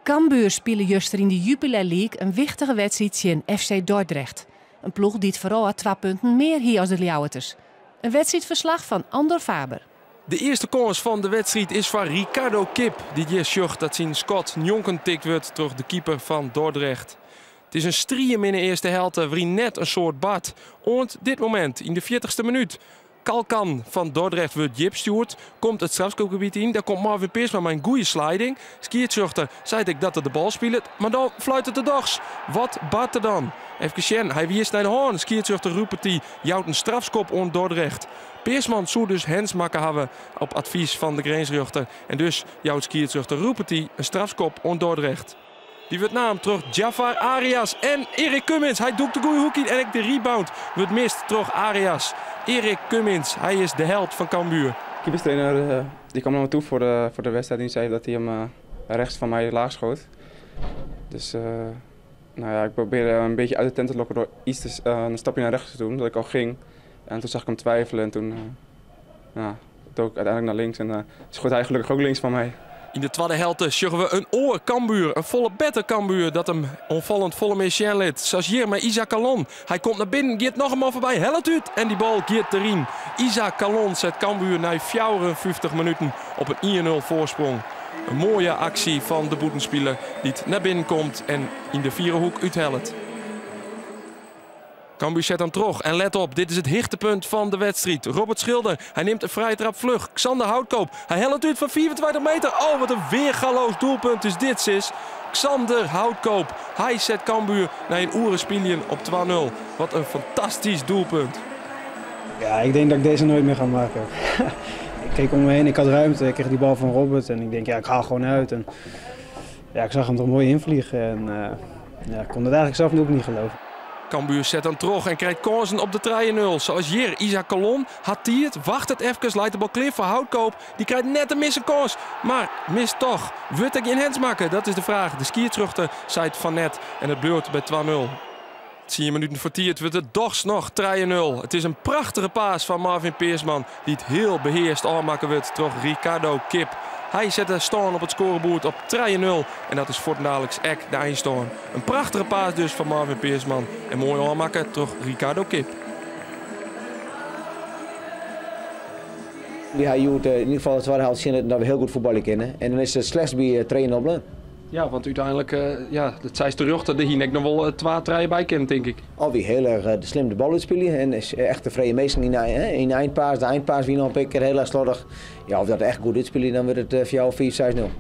Cambuur spelen juster in de Jupiler League een wichtige wedstrijd tegen FC Dordrecht. Een ploeg die het vooral 2 punten meer hier als de Ljouwerters. Een wedstrijdverslag van Andor Faber. De eerste kans van de wedstrijd is van Ricardo Kip. Die hier zocht dat zijn Scott Njonken tikt wordt door de keeper van Dordrecht. Het is een striem in de eerste helft waarin net een soort bad. Op dit moment, in de 40ste minuut. Kalkan van Dordrecht wordt Jip stuurt, komt het strafschopgebied in. Daar komt Marvin Peersman met een goede sliding. Skiertzuchter zei ik dat het de bal speelt, maar dan fluit het de dogs. Wat bad er dan? Even zien, hij wiest naar de hoorn. Skiertzuchter roept hij, jouwt een strafschop on Dordrecht. Peersman zou dus hands maken hebben op advies van de grensrechter. En dus jouwt Skiertzuchter roept hij een strafschop on Dordrecht. Die wordt naam terug Jafar Arias en Erik Cummins. Hij doet de goede hoek in en ik de rebound wordt mist terug Arias. Erik Cummins, hij is de held van Cambuur. Keeperstrainer die kwam naar me toe voor de wedstrijd en zei dat hij hem rechts van mij laag schoot. Dus nou ja, ik probeerde een beetje uit de tent te lokken door iets een stapje naar rechts te doen, dat ik al ging. En toen zag ik hem twijfelen en toen dook ik uiteindelijk naar links en schoot hij gelukkig ook links van mij. In de tweede helft sjuggen we een oor Cambuur, een volle better Cambuur dat hem onvallend volle machine liet. Zoals hier met Isaac Calon. Hij komt naar binnen, gaat nog eenmaal voorbij, helpt uit en die bal gaat erin. Isaac Calon zet Cambuur na 54 minuten op een 1-0 voorsprong. Een mooie actie van de boetenspeler die naar binnen komt en in de vierenhoek uithelt. Cambuur zet hem terug en let op, dit is het hichtepunt van de wedstrijd. Robert Schilder, hij neemt een vrije trap vlug. Xander Houtkoop, hij helpt uit van 24 meter. Oh, wat een weergaloos doelpunt is dit, sis. Xander Houtkoop, hij zet Cambuur naar een oerenspilien op 2-0. Wat een fantastisch doelpunt. Ja, ik denk dat ik deze nooit meer ga maken. Ik keek om me heen, ik had ruimte, ik kreeg die bal van Robert en ik denk, ja, ik ga gewoon uit. En, ja, ik zag hem er mooi invliegen en ja, ik kon het eigenlijk zelf ook niet geloven. Cambuur zet hem terug en krijgt kansen op de 3-0. Zoals hier, Isaac Calon had hij het, wacht het even, leidt de bal clear voor Houtkoop. Die krijgt net een misse kans, maar mist toch. Wordt hij geen hands maken? Dat is de vraag. De skiertruchter zei het van net en het bleurt bij 2-0. 10 minuten voor 10 wordt het dochs nog 3-0. Het is een prachtige paas van Marvin Peersman die het heel beheerst aanmaken wordt door Ricardo Kip. Hij zet de stand op het scorebord op 3-0 en dat is voortdurend echt de eindstand. Een prachtige paas dus van Marvin Peersman en mooi aanmaken door Ricardo Kip. Ja, je moet in ieder geval het tweede helft zien dat we heel goed voetballen kennen. En dan is het slechts bij trainen op. Ja, want uiteindelijk, dat zei terug dat hier nog wel 2-3 bij kent, denk ik. Alweer heel erg de slim de bal uitspelen en is echt tevreden meestal in de eindpaas. De eindpaas wie nog een keer heel erg slordig. Ja, of dat echt goed uitspelen, dan wordt het voor jou 4-6-0.